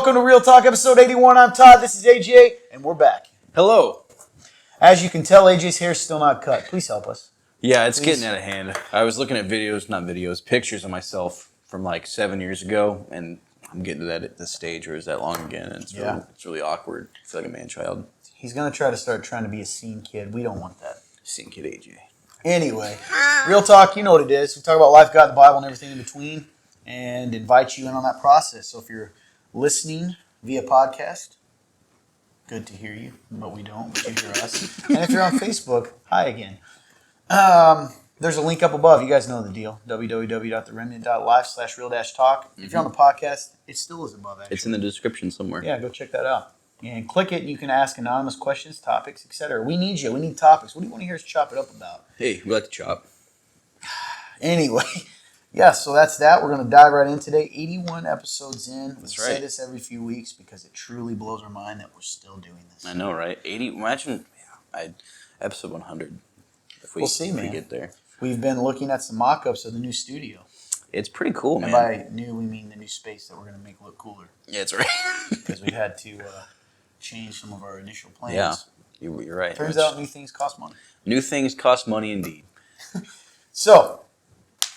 welcome to Real Talk episode 81. I'm Todd, this is AJ, and we're back. Hello. As you can tell, AJ's hair's still not cut. Please help us. Yeah, it's getting out of hand. I was looking at pictures of myself from like 7 years ago, and I'm getting to that at this stage where it's that long again, and it's really awkward. I feel like a man-child. He's going to try to be a scene kid. We don't want that. Scene kid AJ. Anyway, Real Talk, you know what it is. We talk about life, God, the Bible, and everything in between, and invite you in on that process. So if you're listening via podcast, good to hear you, but we don't, but you hear us. And if you're on Facebook, hi again. There's a link up above. You guys know the deal. www.theremnant.live/real-talk. If you're on the podcast, it still is above, actually. It's in the description somewhere. Yeah, go check that out. And click it, and you can ask anonymous questions, topics, etc. We need you. We need topics. What do you want to hear us chop it up about? Hey, we like to chop. Anyway, yeah, so that's that. We're going to dive right in today. 81 episodes in. That's we right. say this every few weeks because it truly blows our mind that we're still doing this. I know, right? 80. Imagine, episode 100. We'll see, man. If we get there. We've been looking at some mock-ups of the new studio. It's pretty cool, man. And by new, we mean the new space that we're going to make look cooler. Yeah, it's right. Because we had to change some of our initial plans. Yeah, you're right. Turns out new things cost money. New things cost money indeed. So,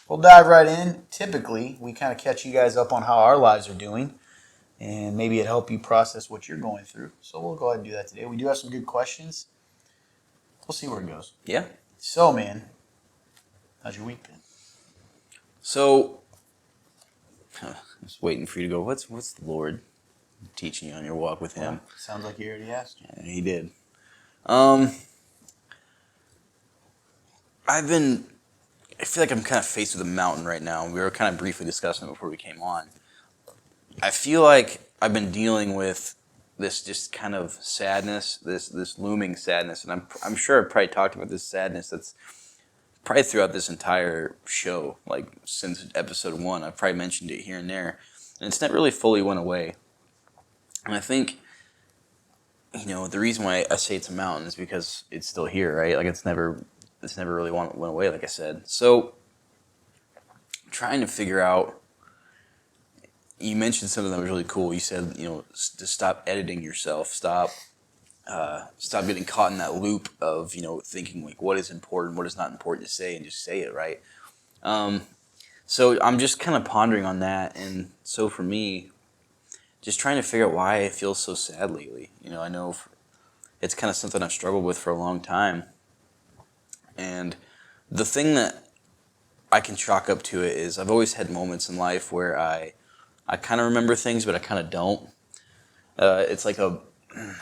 we'll dive right in. Typically, we kind of catch you guys up on how our lives are doing, and maybe it help you process what you're going through. So we'll go ahead and do that today. We do have some good questions. We'll see where it goes. Yeah. So, man, how's your week been? So, I was waiting for you to go, what's the Lord teaching you on your walk with Him? Well, sounds like you already asked. Yeah, He did. I feel like I'm kind of faced with a mountain right now. We were kind of briefly discussing it before we came on. I feel like I've been dealing with this just kind of sadness, this looming sadness, and I'm sure I've probably talked about this sadness that's probably throughout this entire show, like since episode 1. I've probably mentioned it here and there, and it's never really fully went away. And I think, the reason why I say it's a mountain is because it's still here, right? Like it's never really went away, like I said. So, trying to figure out. You mentioned something that was really cool. You said, to stop editing yourself, stop getting caught in that loop of, thinking like what is important, what is not important to say, and just say it, right? So I'm just kind of pondering on that, and so for me, just trying to figure out why I feel so sad lately. I know it's kind of something I've struggled with for a long time, and the thing that I can chalk up to it is I've always had moments in life where I kind of remember things, but I kind of don't. It's like I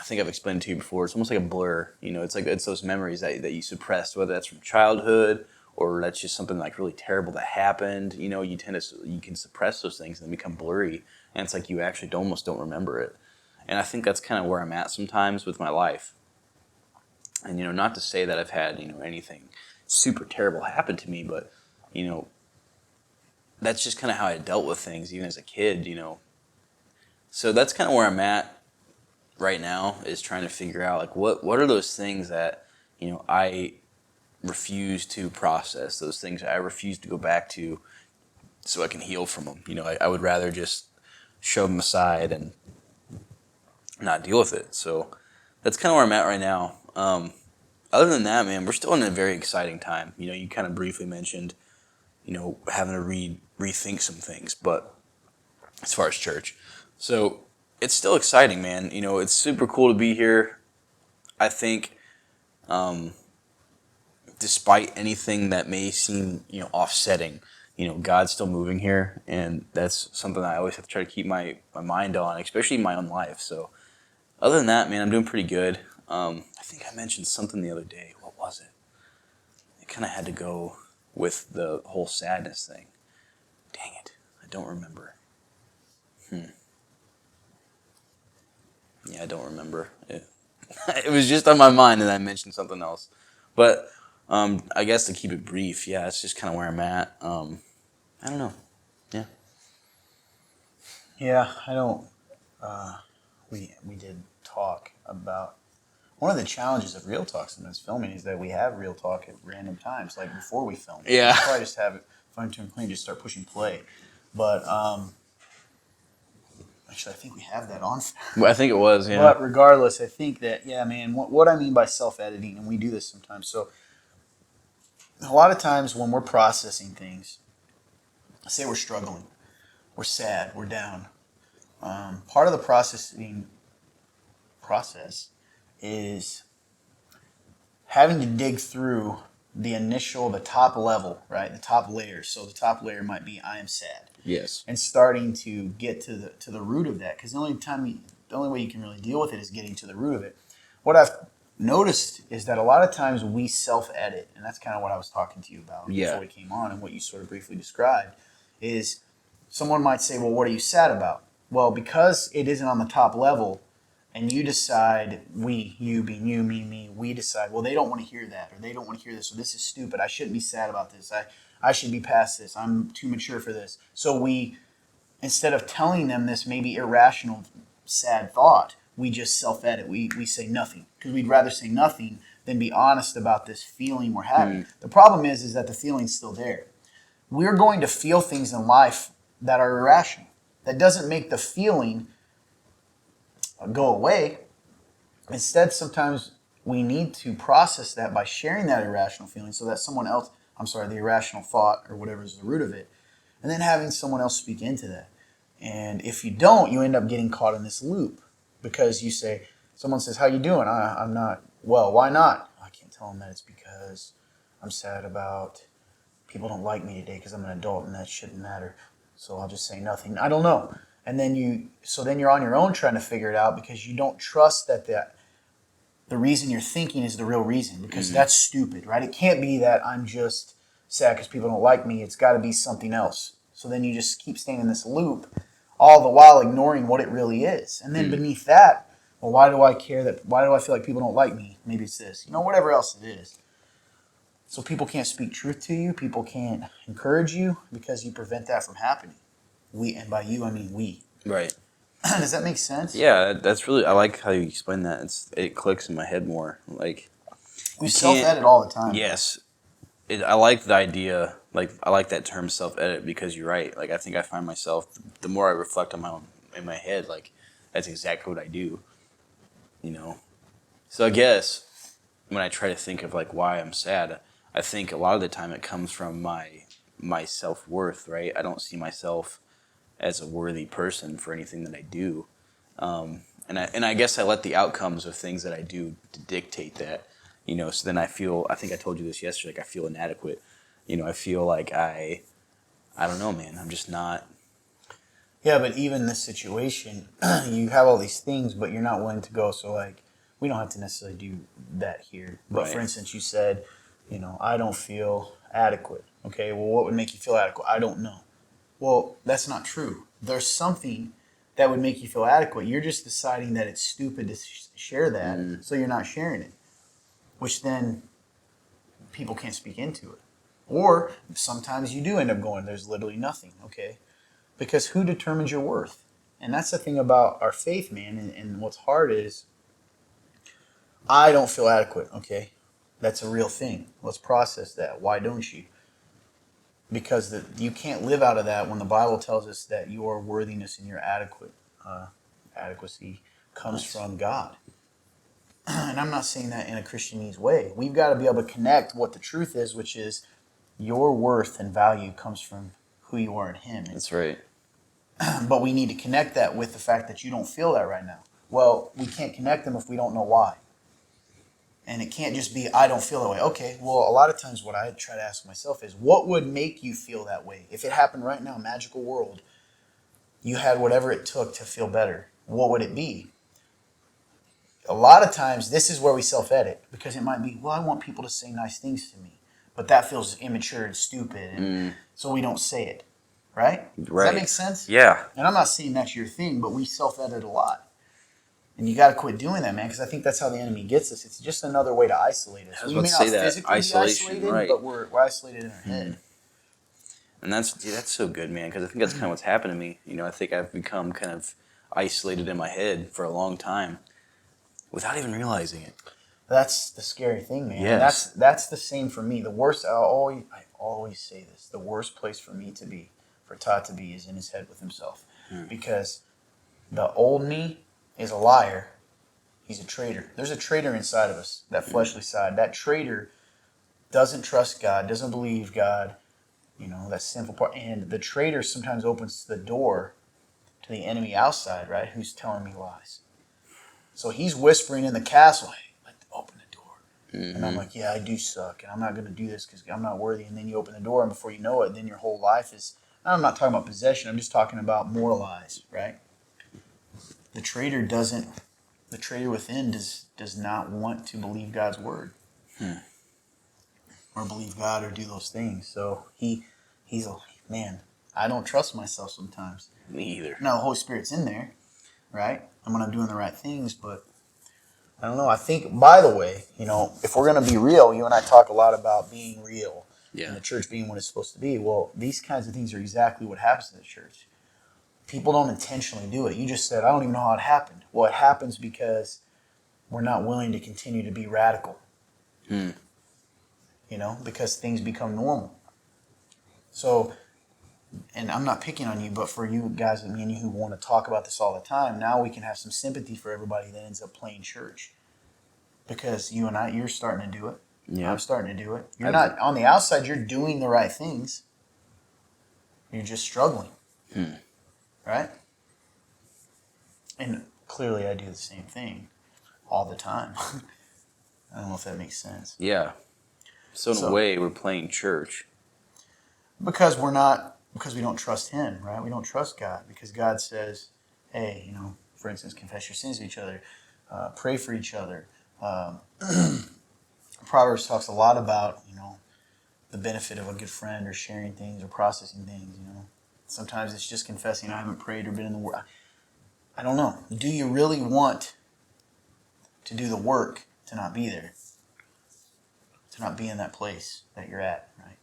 think I've explained to you before, it's almost like a blur. It's those memories that you suppressed, whether that's from childhood or that's just something like really terrible that happened. You can suppress those things and they become blurry, and it's like you actually almost don't remember it. And I think that's kind of where I'm at sometimes with my life. And not to say that I've had anything super terrible happen to me, but that's just kind of how I dealt with things even as a kid. So that's kind of where I'm at right now, is trying to figure out like what are those things that I refuse to process, those things I refuse to go back to so I can heal from them. I would rather just shove them aside and not deal with it. So that's kind of where I'm at right now. Other than that, man, we're still in a very exciting time. You kind of briefly mentioned, having to rethink some things, but as far as church. So it's still exciting, man. It's super cool to be here. I think, despite anything that may seem, offsetting, God's still moving here, and that's something I always have to try to keep my mind on, especially in my own life. So other than that, man, I'm doing pretty good. I think I mentioned something the other day. What was it? It kind of had to go with the whole sadness thing. Dang it, I don't remember. Yeah, I don't remember. It was just on my mind, and I mentioned something else. But I guess to keep it brief, yeah, it's just kind of where I'm at. I don't know. Yeah. Yeah, I don't. We did talk about one of the challenges of Real Talk sometimes filming is that we have Real Talk at random times, like before we film. Yeah. We probably just have it fine-tuned clean, just start pushing play. But Actually, I think we have that on. Well, I think it was, yeah. But regardless, I think that, yeah, man, what I mean by self-editing, and we do this sometimes. So a lot of times when we're processing things, say we're struggling, we're sad, we're down. Part of the processing process is having to dig through the top level, right? The top layer. So the top layer might be I am sad. Yes. And starting to get to the root of that, because the only way you can really deal with it is getting to the root of it. What I've noticed is that a lot of times we self-edit, and that's kind of what I was talking to you about before we came on, and what you sort of briefly described is someone might say, well, what are you sad about? Well, because it isn't on the top level, and you decide, you being you, me, we decide, well, they don't want to hear that, or they don't want to hear this, or this is stupid, I shouldn't be sad about this, I should be past this, I'm too mature for this. So we, instead of telling them this maybe irrational, sad thought, we just self-edit. We say nothing, because we'd rather say nothing than be honest about this feeling we're having. The problem is that the feeling's still there. We're going to feel things in life that are irrational. That doesn't make the feeling go away. Instead, sometimes we need to process that by sharing that irrational feeling so that the irrational thought or whatever is the root of it, and then having someone else speak into that. And if you don't, you end up getting caught in this loop because someone says, how you doing? I'm not well. Why not? I can't tell them that it's because I'm sad about people don't like me today because I'm an adult and that shouldn't matter. So I'll just say nothing. I don't know. And then you're on your own trying to figure it out because you don't trust that the reason you're thinking is the real reason, because that's stupid, right? It can't be that I'm just sad because people don't like me. It's got to be something else. So then you just keep staying in this loop, all the while ignoring what it really is. And then beneath that, well, why do I care why do I feel like people don't like me? Maybe it's this, whatever else it is. So people can't speak truth to you. People can't encourage you because you prevent that from happening. And by you, I mean we. Right. Does that make sense? Yeah, that's really. I like how you explain that. It clicks in my head more. Like We self-edit all the time. Yes, I like the idea. Like I like that term self-edit because you're right. Like I think I find myself the more I reflect on in my head. Like that's exactly what I do. So I guess when I try to think of like why I'm sad, I think a lot of the time it comes from my self-worth. Right. I don't see myself as a worthy person for anything that I do. And I guess I let the outcomes of things that I do to dictate that, so then I think I told you this yesterday, like I feel inadequate. I feel like I don't know, man, I'm just not. Yeah, but even in this situation, you have all these things, but you're not willing to go. So like, we don't have to necessarily do that here. But Right. for instance, you said, I don't feel adequate. Okay, well, what would make you feel adequate? I don't know. Well, that's not true. There's something that would make you feel adequate. You're just deciding that it's stupid to share that, so you're not sharing it, which then people can't speak into it. Or sometimes you do end up going, there's literally nothing, okay? Because who determines your worth? And that's the thing about our faith, man. And what's hard is, I don't feel adequate, okay? That's a real thing. Let's process that. Why don't you? Because you can't live out of that when the Bible tells us that your worthiness and your adequacy comes from God. And I'm not saying that in a Christianese way. We've got to be able to connect what the truth is, which is your worth and value comes from who you are in Him. That's right. But we need to connect that with the fact that you don't feel that right now. Well, we can't connect them if we don't know why. And it can't just be, I don't feel that way. Okay, well, a lot of times what I try to ask myself is, what would make you feel that way? If it happened right now, magical world, you had whatever it took to feel better, what would it be? A lot of times, this is where we self-edit, because it might be, well, I want people to say nice things to me, but that feels immature and stupid, and so we don't say it, right? Does that make sense? Yeah. And I'm not saying that's your thing, but we self-edit a lot. And you got to quit doing that, man, because I think that's how the enemy gets us. It's just another way to isolate us. I was We about may to not say that. physically be Isolation, isolated, right. but we're isolated in our head. And that's so good, man, because I think that's kind of what's happened to me. I think I've become kind of isolated in my head for a long time without even realizing it. That's the scary thing, man. Yes. That's the same for me. The worst, I always say this, the worst place for Todd to be is in his head with himself. Because The old me is a liar. He's a traitor. There's a traitor inside of us, that fleshly side. That traitor doesn't trust God, doesn't believe God, that sinful part. And the traitor sometimes opens the door to the enemy outside, right, who's telling me lies. So he's whispering in the castle, hey, open the door. And I'm like, yeah, I do suck, and I'm not going to do this because I'm not worthy. And then you open the door, and before you know it, then your whole life is, I'm not talking about possession, I'm just talking about more lies, right? The traitor within does not want to believe God's word. Or believe God or do those things. So he's a man. I don't trust myself sometimes. Me either. Now the Holy Spirit's in there, right? I'm when I'm doing the right things, but I don't know. I think, by the way, if we're going to be real, you and I talk a lot about being real and the church being what it's supposed to be. Well, these kinds of things are exactly what happens in the church. People don't intentionally do it. You just said, I don't even know how it happened. Well, it happens because we're not willing to continue to be radical. Because things become normal. So, and I'm not picking on you, but for you guys and me and you who want to talk about this all the time, now we can have some sympathy for everybody that ends up playing church. Because you and I, you're starting to do it. Yeah. I'm starting to do it. You're not, on the outside, you're doing the right things. You're just struggling. Right? And clearly I do the same thing all the time. I don't know if that makes sense. Yeah. So in a way, we're playing church. Because we don't trust him, right? We don't trust God. Because God says, hey, for instance, confess your sins to each other. Pray for each other. Proverbs talks a lot about, the benefit of a good friend or sharing things or processing things, Sometimes it's just confessing, I haven't prayed or been in the Word. I don't know. Do you really want to do the work to not be there? To not be in that place that you're at, right?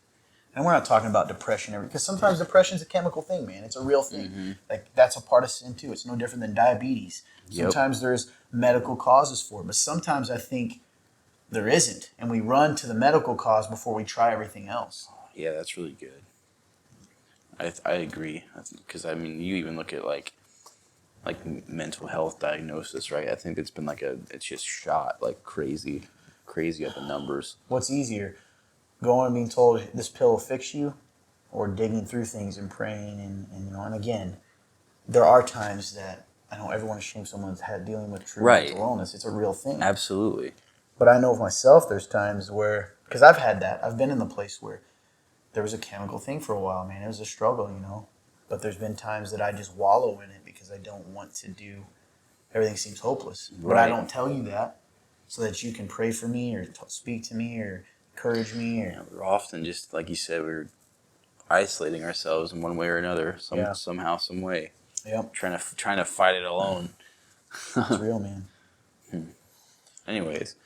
And we're not talking about depression, because sometimes depression is a chemical thing, man. It's a real thing. Like, that's a part of sin, too. It's no different than diabetes. Sometimes there's medical causes for it, but sometimes I think there isn't, and we run to the medical cause before we try everything else. Yeah, that's really good. I agree, because you even look at like mental health diagnosis, right? I think it's been it's just shot like crazy up in numbers. What's easier, going and being told this pill will fix you, or digging through things and praying and again, there are times that I know everyone ashames someone's dealing with true mental illness. It's a real thing. Absolutely. But I know of myself, there's times where, because I've had that, I've been in the place where there was a chemical thing for a while, man. It was a struggle, But there's been times that I just wallow in it because I don't want to do, everything seems hopeless. Right. But I don't tell you that so that you can pray for me or speak to me or encourage me. We're often just, like you said, we're isolating ourselves in one way or another, somehow, some way. Yep. Trying to fight it alone. It's real, man. Anyways,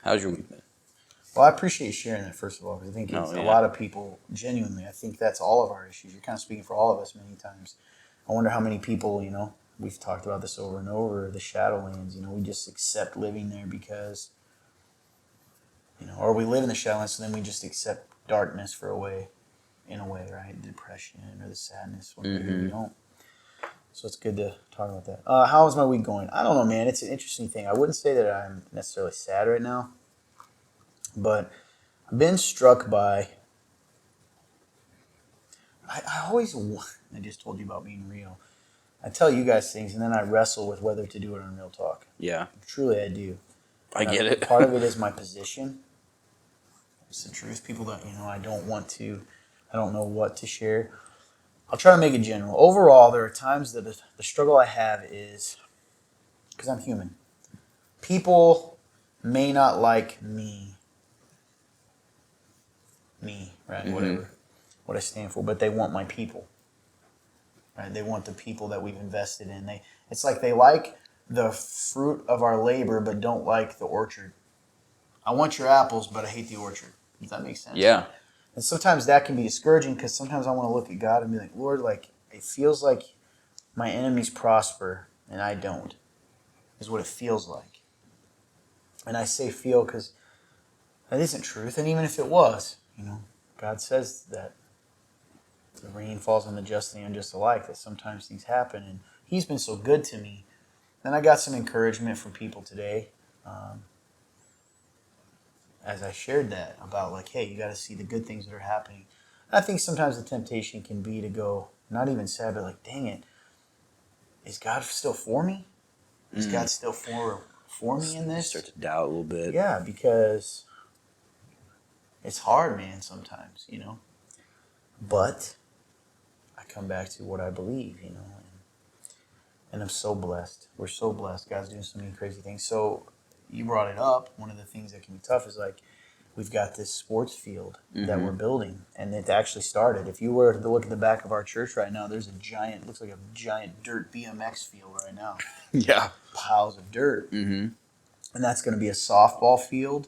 how's your week been? Well, I appreciate you sharing that, first of all, because I think a lot of people, genuinely, I think that's all of our issues. You're kind of speaking for all of us many times. I wonder how many people, we've talked about this over and over, the Shadowlands, we just accept living there because, or we live in the Shadowlands, so then we just accept darkness in a way, right? The depression or the sadness, when maybe we don't. So it's good to talk about that. How is my week going? I don't know, man. It's an interesting thing. I wouldn't say that I'm necessarily sad right now. But I've been struck by, I just told you about being real. I tell you guys things, and then I wrestle with whether to do it on Real Talk. Yeah. Truly, I do. I get it. Part of it is my position. It's the truth. People that, I don't know what to share. I'll try to make it general. Overall, there are times that the struggle I have is, because I'm human, people may not like me, right? Whatever, what I stand for, but they want my people, right? They want the people that we've invested in. It's like they like the fruit of our labor, but don't like the orchard. I want your apples, but I hate the orchard. Does that make sense? Yeah. And sometimes that can be discouraging, because sometimes I want to look at God and be like, Lord, it feels like my enemies prosper and I don't, is what it feels like. And I say feel because that isn't truth. And even if it was, God says that the rain falls on the just and the unjust alike, that sometimes things happen. And he's been so good to me. Then I got some encouragement from people today as I shared that about like, hey, you got to see the good things that are happening. And I think sometimes the temptation can be to go, not even sad, but like, dang it, is God still for me? Is God still for me in this? Start to doubt a little bit. Yeah, because it's hard, man, sometimes, But I come back to what I believe, and I'm so blessed. We're so blessed. God's doing so many crazy things. So you brought it up. One of the things that can be tough is like we've got this sports field that we're building, and it actually started. If you were to look at the back of our church right now, there's looks like a giant dirt BMX field right now. Yeah. Piles of dirt. And that's going to be a softball field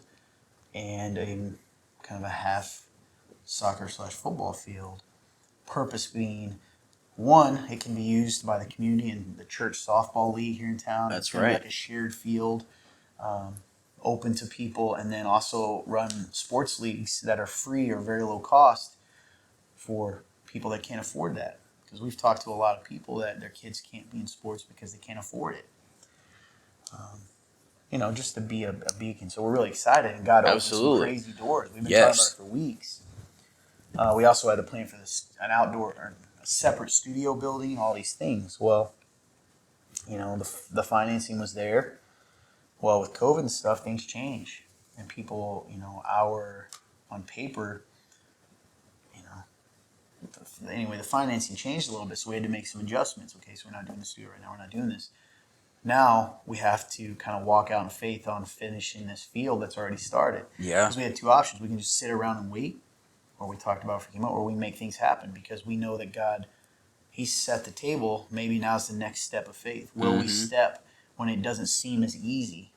and a kind of a half soccer/football field. Purpose being, one, it can be used by the community and the church softball league here in town. That's it's gonna be right. like a shared field, open to people, and then also run sports leagues that are free or very low cost for people that can't afford that. Because we've talked to a lot of people that their kids can't be in sports because they can't afford it. Just to be a beacon. So we're really excited, and God opened some crazy doors. We've been talking about it for weeks. We also had a plan for an outdoor or a separate studio building, all these things. Well, the financing was there. Well, with COVID and stuff, things change, and people, on paper, anyway, the financing changed a little bit, so we had to make some adjustments. Okay, so we're not doing the studio right now. We're not doing this. Now we have to kind of walk out in faith on finishing this field that's already started. Yeah. Because we had two options. We can just sit around and wait, or we talked about for or we make things happen because we know that God, He's set the table. Maybe now's the next step of faith. Will we step when it doesn't seem as easy?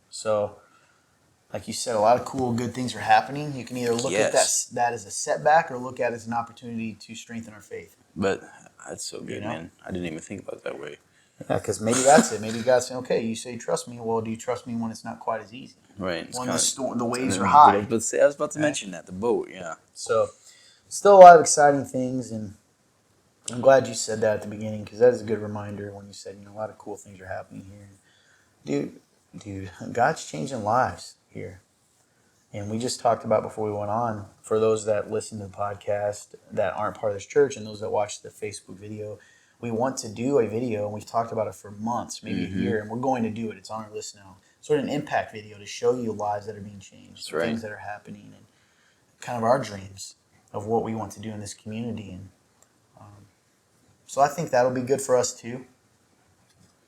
So, like you said, a lot of cool, good things are happening. You can either look at that as a setback or look at it as an opportunity to strengthen our faith. But that's so good, man. I didn't even think about it that way. Yeah, because maybe that's it. Maybe God's saying, okay, you say you trust me. Well, do you trust me when it's not quite as easy? Right. When the waves are high. I was about to mention that, the boat, yeah. So, still a lot of exciting things, and I'm glad you said that at the beginning because that is a good reminder when you said, a lot of cool things are happening here. Dude, God's changing lives here. And we just talked about before we went on, for those that listen to the podcast that aren't part of this church and those that watch the Facebook video, we want to do a video, and we've talked about it for months, maybe a year, and we're going to do it. It's on our list now. Sort of an impact video to show you lives that are being changed, things that are happening, and kind of our dreams of what we want to do in this community. And so I think that'll be good for us too,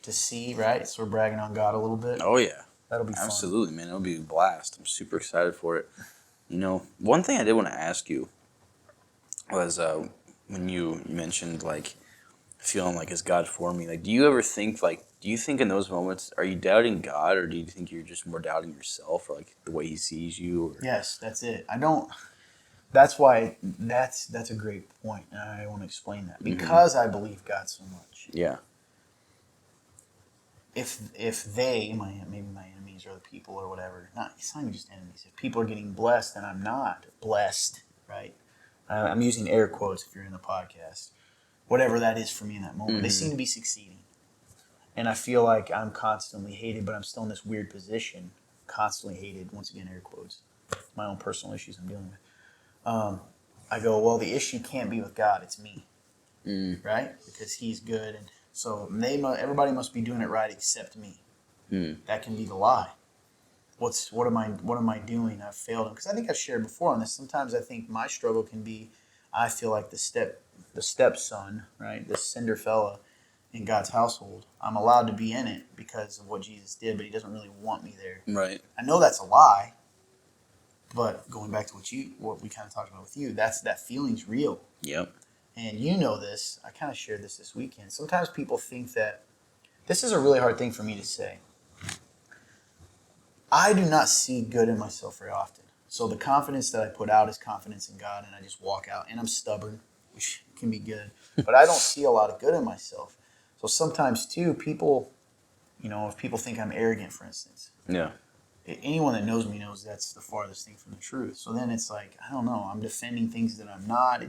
to see, right? So we're bragging on God a little bit. Oh, yeah. That'll be fun. Absolutely, man. It'll be a blast. I'm super excited for it. One thing I did want to ask you was when you mentioned, like, feeling like, is God for me? Like, do you think in those moments, are you doubting God, or do you think you're just more doubting yourself, or, like, the way He sees you? Or? Yes, that's it. That's why, that's a great point, and I want to explain that. Because I believe God so much. Yeah. If they, maybe my enemies or the people or whatever, it's not even just enemies. If people are getting blessed and I'm not blessed, right? I'm using air quotes if you're in the podcast. Whatever that is for me in that moment. They seem to be succeeding. And I feel like I'm constantly hated, but I'm still in this weird position. Constantly hated, once again, air quotes. My own personal issues I'm dealing with. I go, well, the issue can't be with God, it's me. Right? Because He's good, and so everybody must be doing it right except me. That can be the lie. What am I doing? I've failed Him. Because I think I've shared before on this. Sometimes I think my struggle can be, I feel like the stepson, right? The cinder fella in God's household. I'm allowed to be in it because of what Jesus did, but He doesn't really want me there. Right. I know that's a lie, but going back to what we kind of talked about with you, that feeling's real. Yep. And you know this, I kind of shared this weekend. Sometimes people think that, this is a really hard thing for me to say. I do not see good in myself very often. So the confidence that I put out is confidence in God, and I just walk out. And I'm stubborn, which can be good. But I don't see a lot of good in myself. So sometimes, too, people, if people think I'm arrogant, for instance. Yeah. Anyone that knows me knows that's the farthest thing from the truth. So then it's like, I don't know, I'm defending things that I'm not.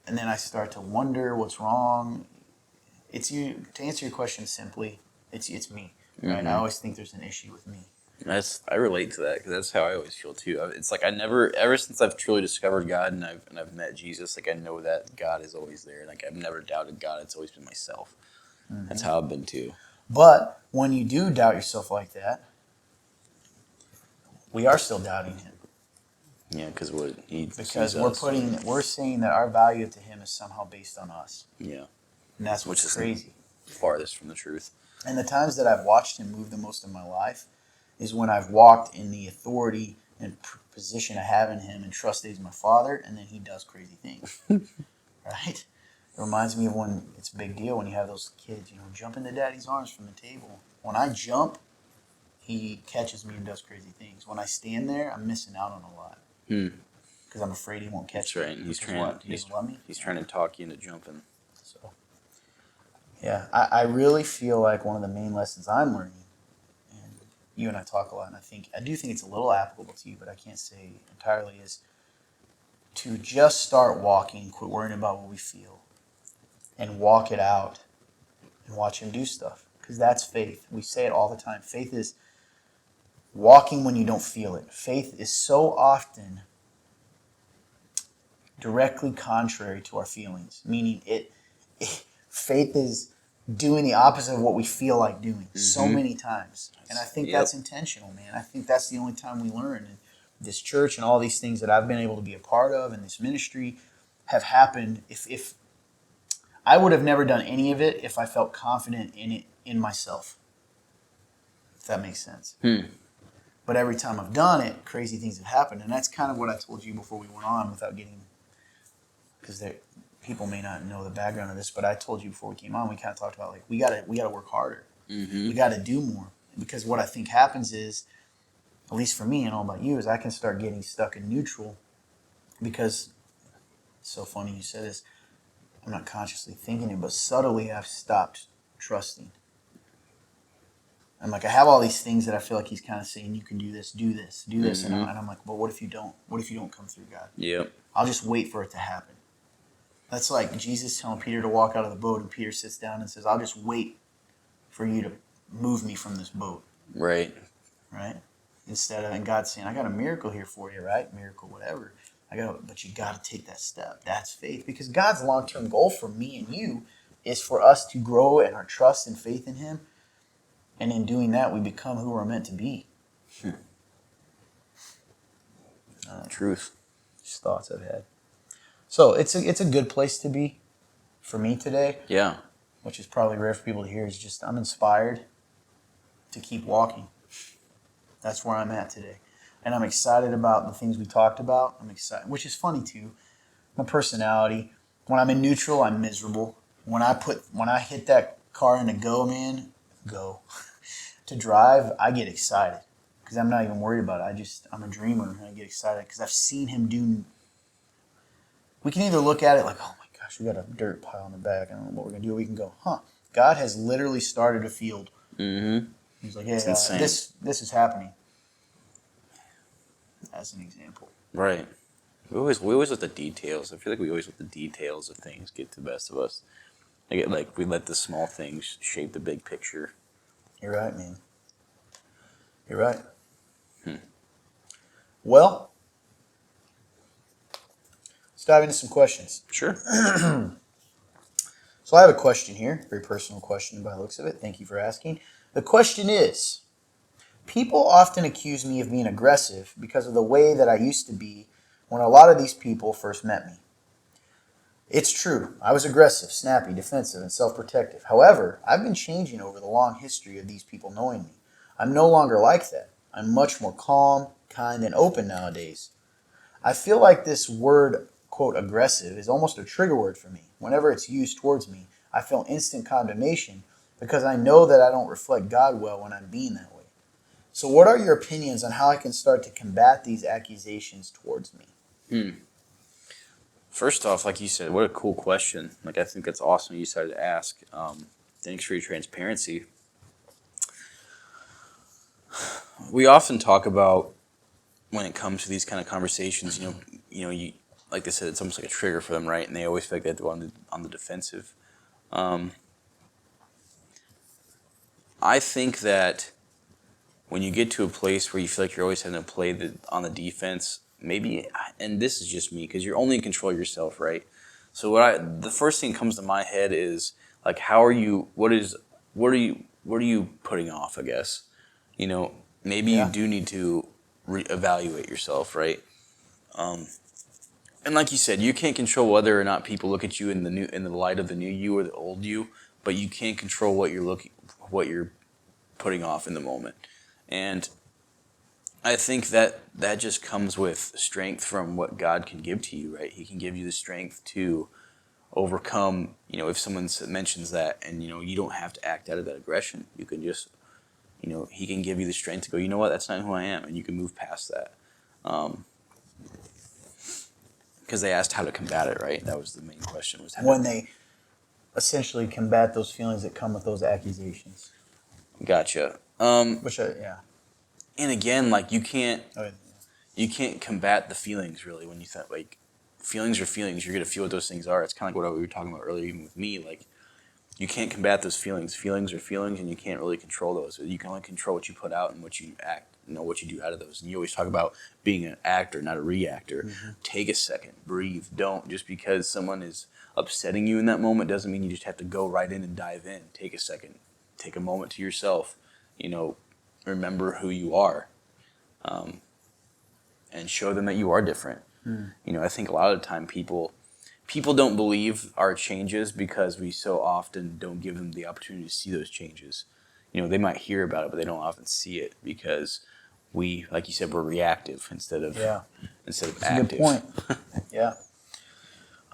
And then I start to wonder what's wrong. it's you. To answer your question simply, it's me, right? I Mm-hmm. always think there's an issue with me. I relate to that because that's how I always feel too. It's like I never, ever since I've truly discovered God and I've met Jesus, like I know that God is always there. Like I've never doubted God. It's always been myself. That's how I've been too. But when you do doubt yourself like that, we are still doubting Him Yeah, because what He because sees us. we're saying that our value to Him is somehow based on us, Yeah, and that's which what's is crazy. farthest from the truth. And the times that I've watched Him move the most in my life is when I've walked in the authority and position I have in Him and trust that He's my Father, and then He does crazy things. Right? It reminds me of when it's a big deal when you have those kids, jump into Daddy's arms from the table. When I jump, He catches me and does crazy things. When I stand there, I'm missing out on a lot Hmm. because I'm afraid He won't catch That's me. right. And Because what? He doesn't love me. He's trying to talk you into jumping. So yeah, I really feel like one of the main lessons I'm learning, and you and I talk a lot, and I do think it's a little applicable to you, but I can't say entirely, is to just start walking, quit worrying about what we feel, and walk it out and watch Him do stuff. Because that's faith. We say it all the time. Faith is walking when you don't feel it. Faith is so often directly contrary to our feelings, meaning faith is doing the opposite of what we feel like doing so many times. And I think that's intentional, man. I think that's the only time we learn. And this church and all these things that I've been able to be a part of and this ministry have happened. If I would have never done any of it if I felt confident in it in myself. If that makes sense. But every time I've done it, crazy things have happened. And that's kind of what I told you before we went on without getting, because people may not know the background of this, but I told you before we came on, we kind of talked about like we gotta work harder. We gotta do more. Because what I think happens is, at least for me and all about you, is I can start getting stuck in neutral because it's so funny you said this. I'm not consciously thinking it, but subtly I've stopped trusting. I'm like, I have all these things that I feel like He's kind of saying, you can do this, do this, do this. And I'm like, but what if you don't? What if you don't come through, God? Yep. I'll just wait for it to happen. That's like Jesus telling Peter to walk out of the boat, and Peter sits down and says, I'll just wait for you to move me from this boat. Right. Right? And God's saying, I got a miracle here for you, right? Miracle, whatever. But you got to take that step. That's faith. Because God's long-term goal for me and you is for us to grow in our trust and faith in Him. And in doing that, we become who we're meant to be. Truth. Just thoughts I've had. So it's a good place to be for me today. Yeah. Which is probably rare for people to hear. Is just I'm inspired to keep walking. That's where I'm at today, and I'm excited about the things we talked about. I'm excited, which is funny too. My personality. When I'm in neutral, I'm miserable. When I hit that car into go, man, go. To drive, I get excited because I'm not even worried about it. I'm a dreamer and I get excited because I've seen Him do. We can either look at it like, oh my gosh, we got a dirt pile in the back. I don't know what we're gonna do. We can go, God has literally started a field. He's like, hey, this is happening. As an example. Right. We always let the details. I feel like we always let the details of things get the best of us. Like we let the small things shape the big picture. You're right, man. You're right. Well, let's dive into some questions. Sure. So I have a question here, very personal question by the looks of it. Thank you for asking. The question is, people often accuse me of being aggressive because of the way that I used to be when a lot of these people first met me. It's true, I was aggressive, snappy, defensive, and self-protective. However, I've been changing over the long history of these people knowing me. I'm no longer like that. I'm much more calm, kind, and open nowadays. I feel like this word, quote, aggressive, is almost a trigger word for me. Whenever it's used towards me, I feel instant condemnation because I know that I don't reflect God well when I'm being that way. So what are your opinions on how I can start to combat these accusations towards me? First off, like you said, what a cool question. Like I think that's awesome you decided to ask. Thanks for your transparency. We often talk about when it comes to these kind of conversations, you like they said, it's almost like a trigger for them, right? And they always feel like they have to go on the defensive. I think that when you get to a place where you feel like you're always having to play on the defense, maybe, and this is just me, because you're only in control of yourself, right? So the first thing that comes to my head is like, what are you putting off? I guess, maybe you Yeah. do need to reevaluate yourself, right? And like you said, you can't control whether or not people look at you in the light of the new you or the old you, but you can control what you're putting off in the moment. And I think that just comes with strength from what God can give to you, right? He can give you the strength to overcome, if someone mentions that, and you don't have to act out of that aggression. You can just, he can give you the strength to go, you know what, that's not who I am, and you can move past that. Because they asked how to combat it, right? That was the main question. Was how When they essentially combat those feelings that come with those accusations. Gotcha. Yeah. And again, like Okay. you can't combat the feelings really when you think like feelings are feelings. You're gonna feel what those things are. It's kind of like what we were talking about earlier, even with me. Like you can't combat those feelings. Feelings are feelings, and you can't really control those. You can only control what you put out and what you act. What you do out of those. And you always talk about being an actor, not a reactor. Mm-hmm. Take a second, breathe. Don't just because someone is upsetting you in that moment doesn't mean you just have to go right in and dive in. Take a second, take a moment to yourself. Remember who you are, and show them that you are different. Mm. I think a lot of the time people don't believe our changes because we so often don't give them the opportunity to see those changes. They might hear about it, but they don't often see it because we, like you said, we're reactive instead of Yeah. instead of That's a active. good point. Yeah.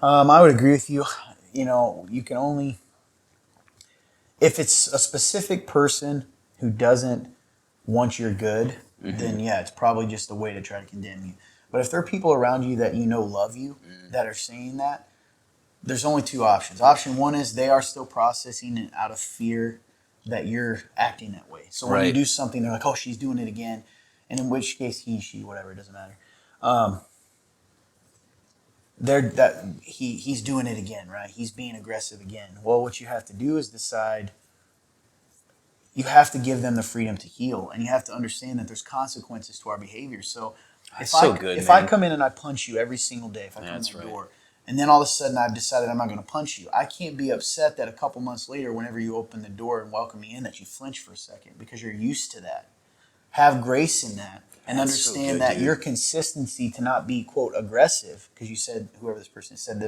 I would agree with you. You can only, if it's a specific person who doesn't want your good, then yeah, it's probably just a way to try to condemn you. But if there are people around you that love you that are saying that, there's only two options. Option one is they are still processing it out of fear that you're acting that way. So when you Right. do something, they're like, "Oh, she's doing it again," and in which case he, she, whatever, it doesn't matter. Um, he's doing it again, right? He's being aggressive again. Well, what you have to do is decide. You have to give them the freedom to heal, and you have to understand that there's consequences to our behavior. So That's so good, if man. I come in and I punch you every single day, if I come in That's the right. door, and then all of a sudden I've decided I'm not going to punch you, I can't be upset that a couple months later, whenever you open the door and welcome me in, that you flinch for a second because you're used to that. Have grace in that, and That's so understand good, that dude. your consistency to not be quote aggressive, because you said whoever this person said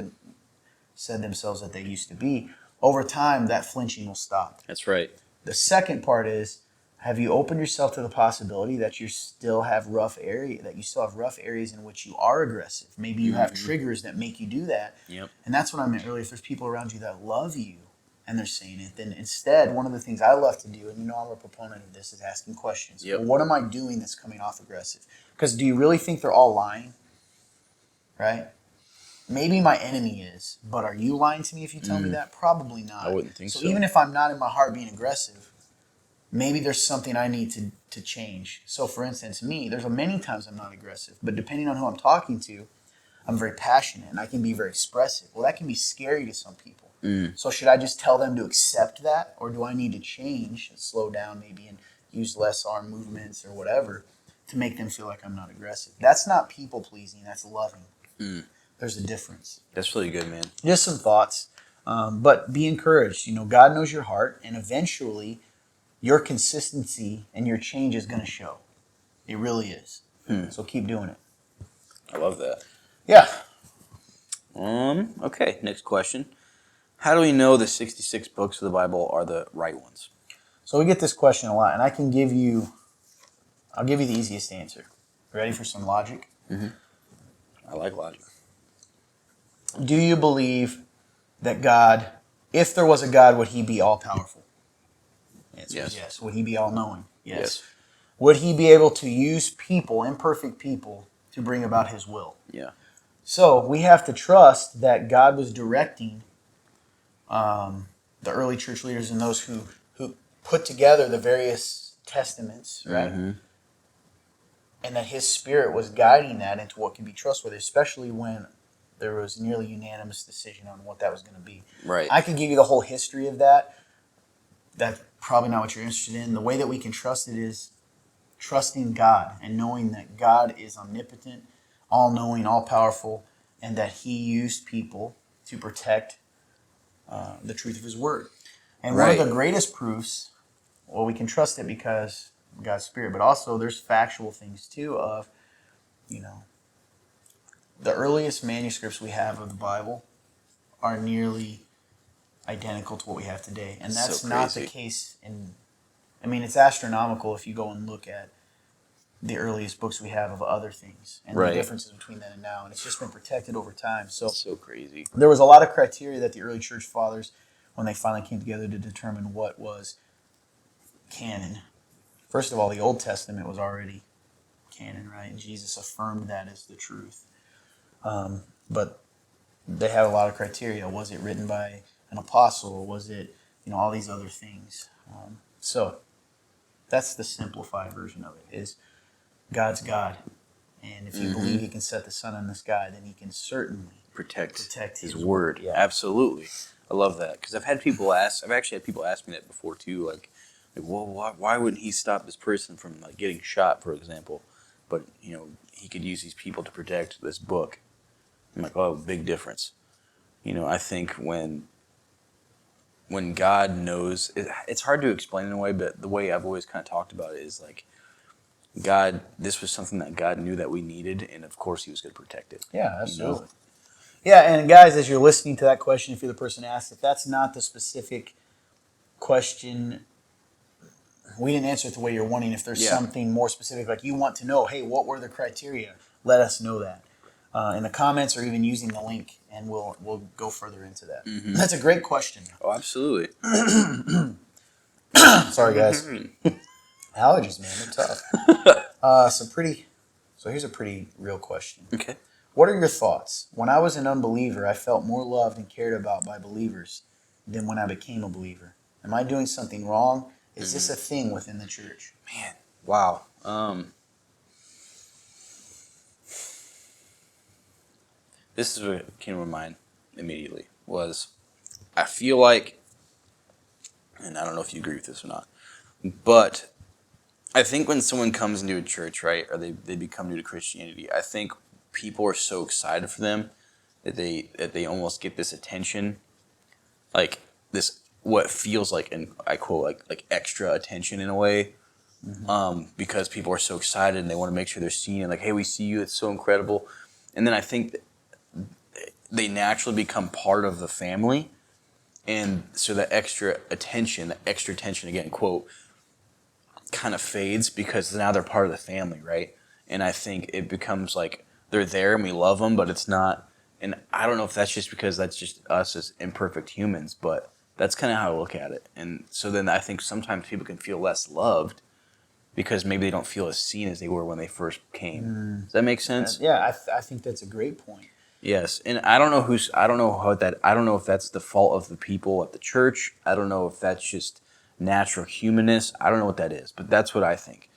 themselves that they used to be. Over time, that flinching will stop. That's right. The second part is, have you opened yourself to the possibility that you still have rough areas in which you are aggressive? Maybe you have triggers that make you do that. Yep. And that's what I meant earlier. If there's people around you that love you and they're saying it, then instead, one of the things I love to do, and I'm a proponent of this, is asking questions. Yep. Well, what am I doing that's coming off aggressive? Because do you really think they're all lying? Right? Maybe my enemy is, but are you lying to me if you tell me that? Probably not. I wouldn't think so. So even if I'm not in my heart being aggressive, maybe there's something I need to change. So for instance, there's many times I'm not aggressive, but depending on who I'm talking to, I'm very passionate and I can be very expressive. Well, that can be scary to some people. So should I just tell them to accept that, or do I need to change and slow down maybe and use less arm movements or whatever to make them feel like I'm not aggressive? That's not people pleasing, that's loving. There's a difference. That's really good, man. Just some thoughts. But be encouraged. God knows your heart, and eventually your consistency and your change is going to show. It really is. So keep doing it. I love that. Yeah. Okay, next question. How do we know the 66 books of the Bible are the right ones? So we get this question a lot, and I'll give you the easiest answer. Ready for some logic? I like logic. Do you believe that God, if there was a God, would he be all powerful? Answer is yes. Would he be all knowing? Yes. Would he be able to use people, imperfect people, to bring about his will? Yeah. So we have to trust that God was directing the early church leaders and those who put together the various testaments, right? And that his spirit was guiding that into what can be trustworthy, especially when there was nearly unanimous decision on what that was going to be. Right. I could give you the whole history of that. that's probably not what you're interested in. The way that we can trust it is trusting God and knowing that God is omnipotent, all-knowing, all-powerful, and that he used people to protect the truth of his word. And one of the greatest proofs, well, we can trust it because God's Spirit, but also there's factual things too of, the earliest manuscripts we have of the Bible are nearly identical to what we have today. And that's not the case it's astronomical if you go and look at the earliest books we have of other things and the differences between then and now. And it's just been protected over time. So crazy. There was a lot of criteria that the early church fathers, when they finally came together to determine what was canon. First of all, the Old Testament was already canon, right? And Jesus affirmed that as the truth. But they had a lot of criteria. Was it written by an apostle? Was it, all these other things? So that's the simplified version of it, is God's God. And if you believe he can set the sun in the sky, then he can certainly protect his word. word. Yeah. Absolutely. I love that. Because I've actually had people ask me that before too, well, why wouldn't he stop this person from getting shot, for example? But, he could use these people to protect this book. I'm like, oh, big difference. I think when God knows, it's hard to explain in a way, but the way I've always kind of talked about it is God, this was something that God knew that we needed, and of course he was going to protect it. Yeah, absolutely. Yeah, and guys, as you're listening to that question, if you're the person asked, if that's not the specific question, we didn't answer it the way you're wanting. If there's something more specific, like you want to know, hey, what were the criteria? Let us know that in the comments, or even using the link, and we'll go further into that. Mm-hmm. That's a great question. Oh, absolutely. Sorry, guys. Allergies, man, they're tough. So here's a pretty real question. Okay. What are your thoughts? When I was an unbeliever, I felt more loved and cared about by believers than when I became a believer. Am I doing something wrong? Is this a thing within the church? Man, wow. This is what came to mind immediately was, I feel like, and I don't know if you agree with this or not, but I think when someone comes into a church, right, or they become new to Christianity, I think people are so excited for them that they almost get this attention, like this what feels like, and I quote, like extra attention in a way, because people are so excited and they want to make sure they're seen and hey, we see you, it's so incredible, and then I think they naturally become part of the family, and so that extra attention again, quote, kind of fades because now they're part of the family, right? And I think it becomes they're there and we love them, but it's not. And I don't know if that's just because that's just us as imperfect humans, but that's kind of how I look at it. And so then I think sometimes people can feel less loved because maybe they don't feel as seen as they were when they first came. Does that make sense? Yeah, I think that's a great point. Yes, and I don't know if that's the fault of the people at the church. I don't know if that's just natural humanness. I don't know what that is, but that's what I think.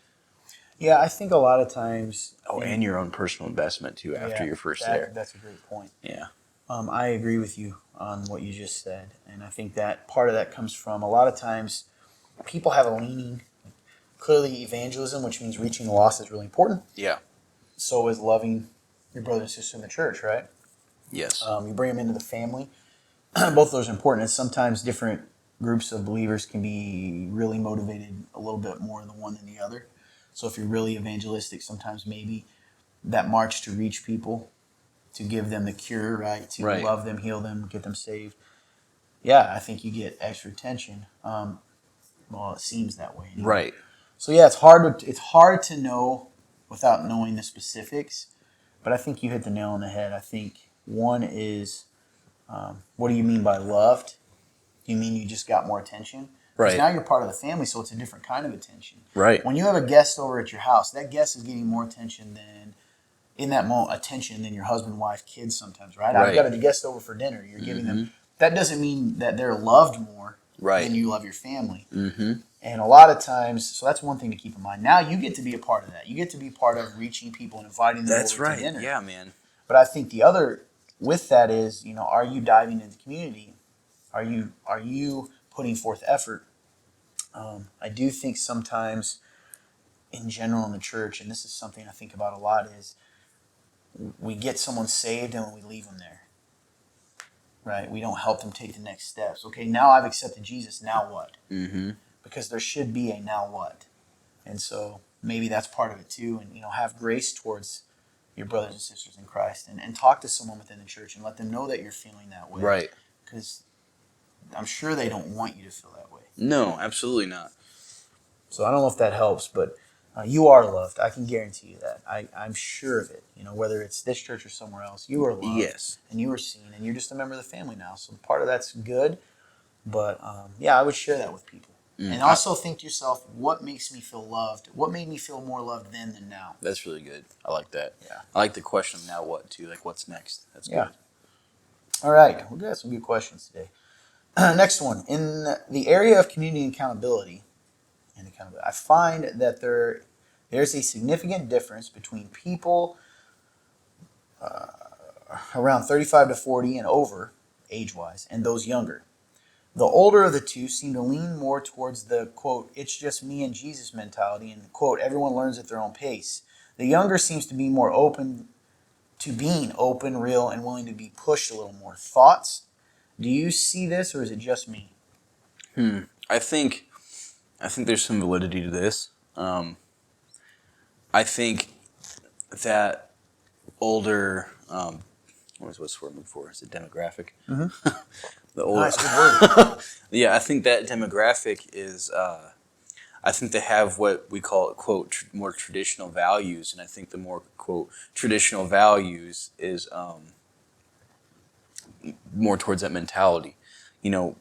Yeah, I think a lot of times. Oh, and your own personal investment too after you're first there. That's a great point. Yeah. I agree with you on what you just said, and I think that part of that comes from a lot of times people have a leaning. Clearly, evangelism, which means reaching the lost, is really important. Yeah. So is loving your brother and sister in the church, right? Yes. You bring them into the family. Both of those are important. And sometimes different groups of believers can be really motivated a little bit more than one than the other. So if you're really evangelistic, sometimes maybe that march to reach people, to give them the cure, right? To love them, heal them, get them saved. Yeah, I think you get extra attention. Well, it seems that way. Anyway. Right. So yeah, it's hard to know without knowing the specifics. But I think you hit the nail on the head. I think one is, what do you mean by loved? Do you mean you just got more attention? Because now you're part of the family, so it's a different kind of attention. Right. When you have a guest over at your house, that guest is getting more attention than, in that moment, attention than your husband, wife, kids sometimes, right? I've got a guest over for dinner. You're giving them. That doesn't mean that they're loved more than you love your family. Mm-hmm. And a lot of times, so that's one thing to keep in mind. Now you get to be a part of that. You get to be part of reaching people and inviting them over to dinner. Yeah, man. But I think the other with that is, are you diving into the community? Are you putting forth effort I do think sometimes, in general in the church, and this is something I think about a lot, is we get someone saved and we leave them there, right? We don't help them take the next steps. Okay, now I've accepted Jesus, now what? Mm-hmm. Because there should be a now what. And so maybe that's part of it too. And, have grace towards your brothers and sisters in Christ, and talk to someone within the church and let them know that you're feeling that way. Right. Because I'm sure they don't want you to feel that way. No, absolutely not. So I don't know if that helps, but you are loved. I can guarantee you that. I'm sure of it. Whether it's this church or somewhere else, you are loved. Yes. And you are seen, and you're just a member of the family now. So part of that's good. But yeah, I would share that with people. And also think to yourself, what makes me feel loved? What made me feel more loved then than now? That's really good. I like that. Yeah. I like the question, now what, too? Like, what's next? That's good. Yeah. All right. We got some good questions today. Next one. In the area of community accountability, I find that there's a significant difference between people around 35 to 40 and over, age-wise, and those younger. The older of the two seem to lean more towards the, quote, it's just me and Jesus mentality, and, quote, everyone learns at their own pace. The younger seems to be more open to being open, real, and willing to be pushed a little more. Thoughts? Do you see this, or is it just me? I think there's some validity to this. I think that older, what's the word I'm looking for? Is it demographic? Mm-hmm. The older, Nice, good word. Yeah, I think that demographic is. I think they have what we call, quote, more traditional values, and I think the more, quote, traditional values is more towards that mentality. The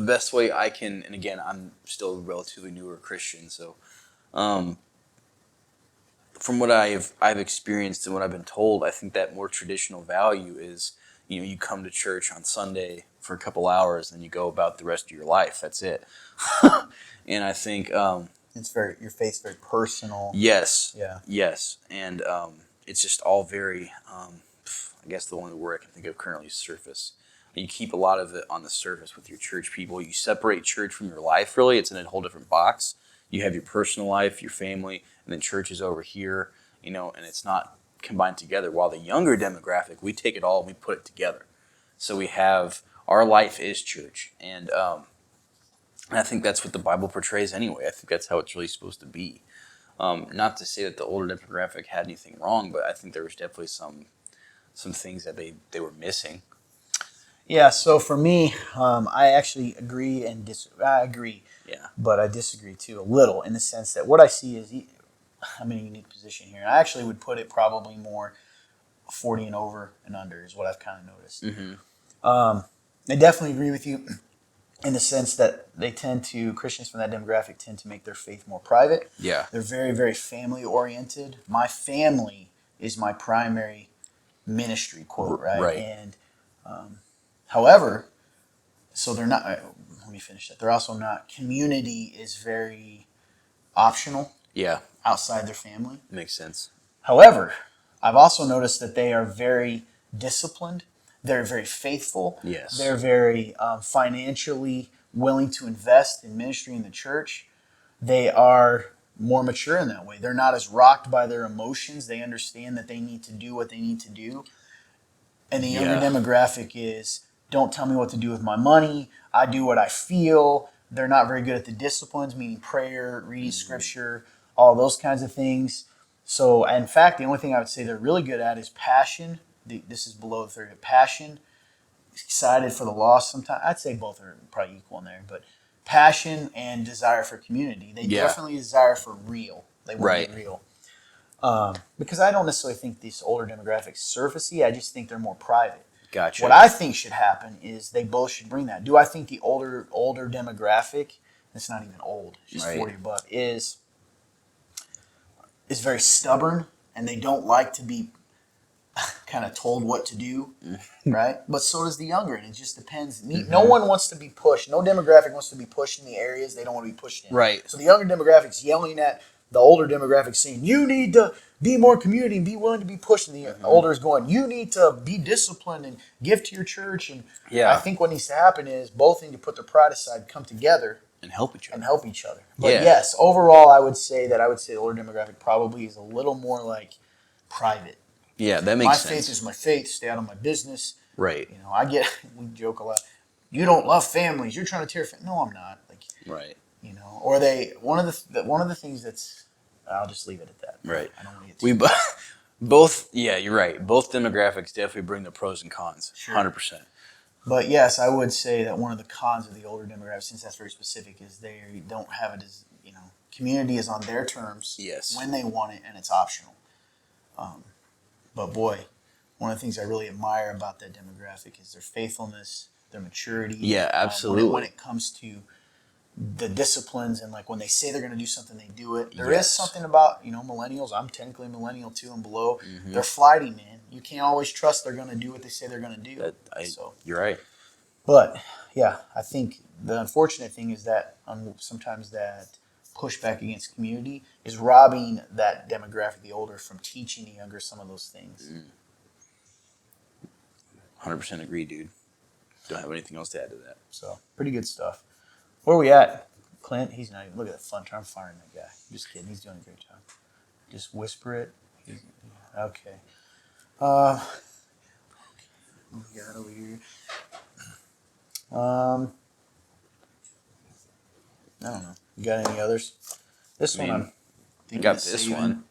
best way I can, and again, I'm still a relatively newer Christian, so from what I've experienced and what I've been told, I think that more traditional value is, you come to church on Sunday for a couple hours and you go about the rest of your life. That's it. And I think It's your faith's very personal. yes, Yeah. yes, and it's just all very. I guess the only word I can think of currently is surface. You keep a lot of it on the surface with your church people. You separate church from your life. Really, it's in a whole different box. You have your personal life, your family, and then church is over here. And it's not combined together. While the younger demographic, we take it all and we put it together. So we have our life is church, and I think that's what the Bible portrays anyway. I think that's how it's really supposed to be. Not to say that the older demographic had anything wrong, but I think there was definitely some things that they were missing. Yeah, so for me, I actually agree and I agree, Yeah. but I disagree too a little in the sense that what I see is I'm in a unique position here. And I actually would put it probably more 40 and over and under is what I've kind of noticed. Mm-hmm. I definitely agree with you in the sense that Christians from that demographic tend to make their faith more private. Yeah. They're very, very family oriented. My family is my primary ministry, quote, right? Right. And however, so they're not, let me finish that. They're also not, community is very optional. Yeah. Outside their family. Makes sense. However, I've also noticed that they are very disciplined. They're very faithful. Yes. They're very financially willing to invest in ministry in the church. They are more mature in that way. They're not as rocked by their emotions. They understand that they need to do what they need to do. And the younger demographic is, don't tell me what to do with my money. I do what I feel. They're not very good at the disciplines, meaning prayer, reading scripture, all those kinds of things. So, in fact, the only thing I would say they're really good at is passion. This is below the 30. Passion, excited for the lost sometimes. I'd say both are probably equal in there. But passion and desire for community. They definitely desire for real. They want to be real. Because I don't necessarily think these older demographics surfacey. I just think they're more private. Gotcha. What I think should happen is they both should bring that. Do I think the older demographic, it's not even old, it's just 40 above, is very stubborn and they don't like to be kind of told what to do, right? But so does the younger, and it just depends. No one wants to be pushed. No demographic wants to be pushed in the areas they don't want to be pushed in. Right. So the younger demograpic's yelling at the older demographic saying, you need to be more community and be willing to be pushed. And the older is going, you need to be disciplined and give to your church. And I think what needs to happen is both need to put their pride aside, come together, and help each and other. help each other. But Yeah. yes, overall, I would say the older demographic probably is a little more like private. Yeah, that My makes faith sense. is my faith. Stay out of my business. Right. You know, we joke a lot. You don't love families. You're trying to tear. No, I'm not. Like, Right. you know, or one of the things that's. I'll just leave it at that. Right. I don't want to get We too. both. Yeah, you're right. Both demographics definitely bring the pros and cons. Sure. 100%. But yes, I would say that one of the cons of the older demographic, since that's very specific, is they don't have it as, you know, community is on their terms Yes. when they want it, and it's optional. But boy, one of the things I really admire about that demographic is their faithfulness, their maturity. Yeah, absolutely. When it comes to the disciplines and like when they say they're going to do something, they do it. There is Yes. something about, you know, millennials. I'm technically a millennial too and below. Mm-hmm. They're flighty, man. You can't always trust they're going to do what they say they're going to do. You're right. But yeah, I think the unfortunate thing is that sometimes that pushback against community is robbing that demographic, the older, from teaching the younger some of those things. 100% agree, dude. Don't have anything else to add to that. So pretty good stuff. Where are we at? Clint, he's not even, look at that fun term. I'm firing that guy. Just kidding. He's doing a great job. Just whisper it. Okay. What we got over here? I don't know. You got any others? This one, I'm I thinking got of this saving. one.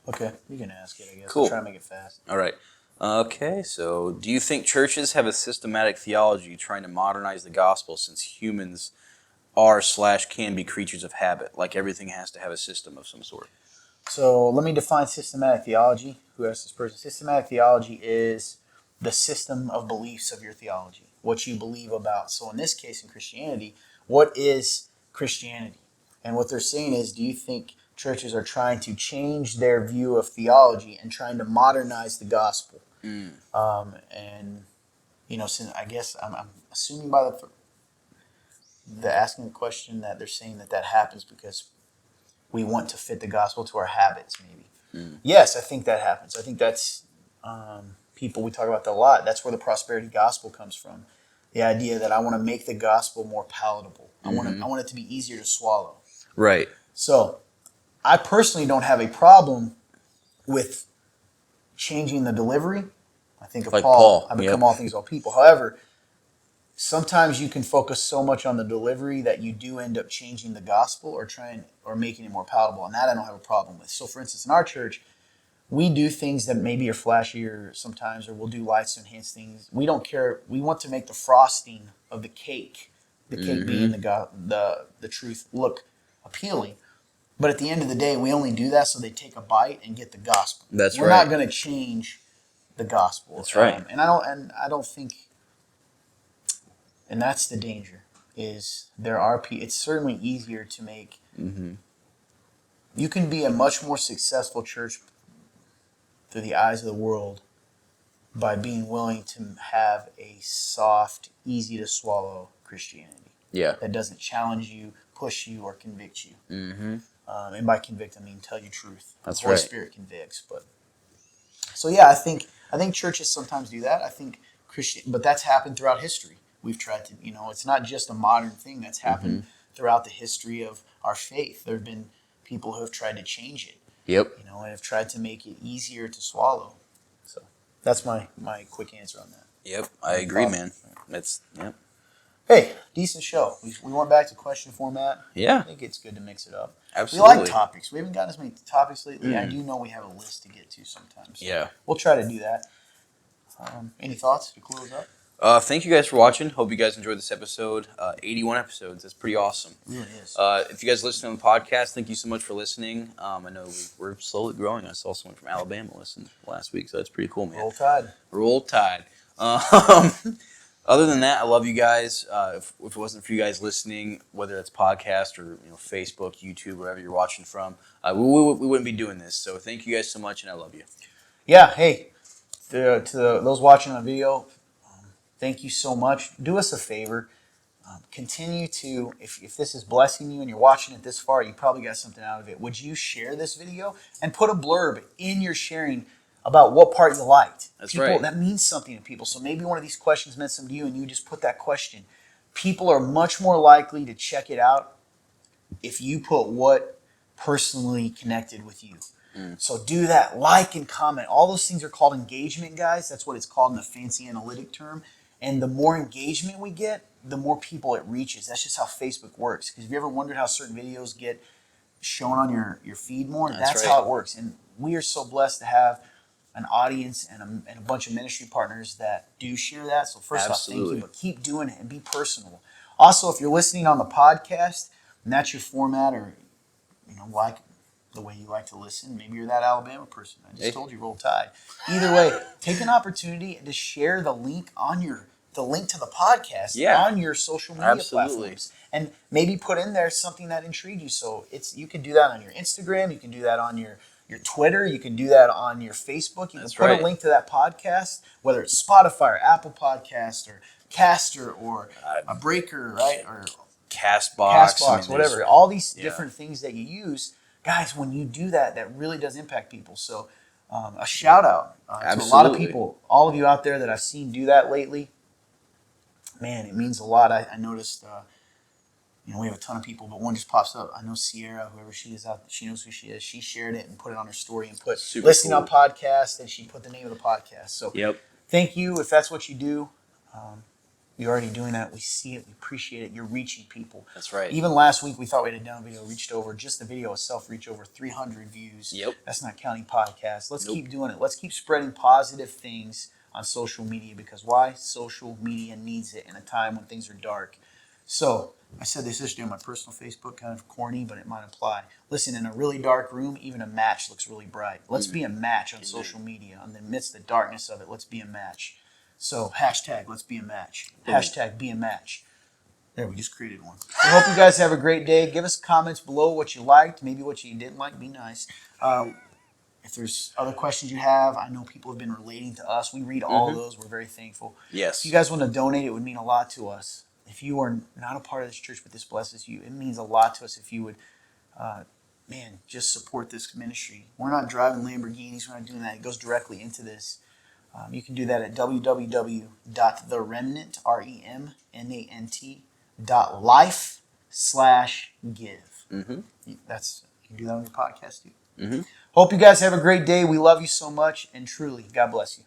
Okay, you can ask it, I guess. Cool. I'll try to make it fast. All right. Okay, so do you think churches have a systematic theology trying to modernize the gospel since humans are/can be creatures of habit? Like everything has to have a system of some sort. So let me define systematic theology. Who asked this person? Systematic theology is the system of beliefs of your theology, what you believe about. So in this case, in Christianity, what is Christianity? And what they're saying is, do you think churches are trying to change their view of theology and trying to modernize the gospel? And you know, since I guess I'm assuming by the asking the question that they're saying that happens because we want to fit the gospel to our habits, maybe. Yes, I think that happens. I think that's people, we talk about that a lot. That's where the prosperity gospel comes from. The idea that I want to make the gospel more palatable. I want it to be easier to swallow. Right. So I personally don't have a problem with changing the delivery. I think of Like Paul. Paul, I become yep. all things to all people. However, sometimes you can focus so much on the delivery that you do end up changing the gospel or making it more palatable. And that I don't have a problem with. So for instance, in our church, we do things that maybe are flashier sometimes, or we'll do lights to enhance things. We don't care. We want to make the frosting of the cake being the truth, look appealing. But at the end of the day, we only do that so they take a bite and get the gospel. That's We're right. not going to change the gospel. That's right. And I don't think, and that's the danger. Is there are it's certainly easier to make. You can be a much more successful church through the eyes of the world by being willing to have a soft, easy to swallow Christianity. Yeah. That doesn't challenge you, push you, or convict you. And by convict, I mean tell you truth. That's the Holy right. Spirit convicts. But so yeah, I think churches sometimes do that. I think but that's happened throughout history. We've tried to, it's not just a modern thing. That's happened throughout the history of our faith. There have been people who have tried to change it. Yep. And have tried to make it easier to swallow. So that's my quick answer on that. Yep. I agree, man. Yep. Hey, decent show. We went back to question format. Yeah. I think it's good to mix it up. Absolutely. We like topics. We haven't gotten as many topics lately. I do know we have a list to get to sometimes. So Yeah. we'll try to do that. Any thoughts to close up? Thank you guys for watching. Hope you guys enjoyed this episode. 81 episodes. That's pretty awesome. It really is. If you guys listen on the podcast, thank you so much for listening. I know we're slowly growing. I saw someone from Alabama listen last week, so that's pretty cool, man. Roll Tide. Roll Tide. Other than that, I love you guys. If it wasn't for you guys listening, whether it's podcast or Facebook, YouTube, wherever you're watching from, we wouldn't be doing this. So thank you guys so much, and I love you. Yeah. Hey, to those watching on video, thank you so much. Do us a favor. Continue to, if this is blessing you and you're watching it this far, you probably got something out of it. Would you share this video and put a blurb in your sharing about what part you liked? That's right. That means something to people. So maybe one of these questions meant something to you and you just put that question. people are much more likely to check it out if you put what personally connected with you. So do that, like and comment. All those things are called engagement, guys. That's what it's called in the fancy analytic term. And the more engagement we get, the more people it reaches. That's just how Facebook works. Because have you ever wondered how certain videos get shown on your feed more? That's right. how it works. And we are so blessed to have an audience and a bunch of ministry partners that do share that. So first off, thank you, Absolutely. but keep doing it and be personal. Also, if you're listening on the podcast and that's your format, or like the way you like to listen, maybe you're that Alabama person. I just told you, Roll Tide. Either way, take an opportunity to share the link to the podcast on your social media platforms, and maybe put in there something that intrigued you. So you can do that on your Instagram, you can do that on your Twitter, you can do that on your Facebook. You can put a link to that podcast, whether it's Spotify or Apple Podcast or Caster or a Breaker, right? Or Castbox, whatever. All these different things that you use, guys, when you do that, that really does impact people. So a shout out to a lot of people, all of you out there that I've seen do that lately. Man, it means a lot. I noticed, we have a ton of people, but one just pops up. I know Sierra, whoever she is out, she knows who she is. She shared it and put it on her story and put listening on podcast, and she put the name of the podcast. So thank you if that's what you do. You're already doing that. We see it. We appreciate it. You're reaching people. That's right. Even last week, we thought we had a down video reached over, just the video itself reached over 300 views. That's not counting podcasts. Let's keep doing it. Let's keep spreading positive things on social media, because why? Social media needs it in a time when things are dark. So I said this yesterday on my personal Facebook, kind of corny, but it might apply. Listen, in a really dark room, even a match looks really bright. Let's be a match on social media. In the midst of the darkness of it, let's be a match. So hashtag let's be a match. Hashtag be a match. There, we just created one. I hope you guys have a great day. Give us comments below what you liked, maybe what you didn't like. Be nice. If there's other questions you have, I know people have been relating to us. We read all of those. We're very thankful. Yes. If you guys want to donate, it would mean a lot to us. If you are not a part of this church, but this blesses you, it means a lot to us if you would, just support this ministry. We're not driving Lamborghinis. We're not doing that. It goes directly into this. You can do that at www.theremnant, remnant.life/give. You can do that on your podcast too. Hope you guys have a great day. We love you so much, and truly, God bless you.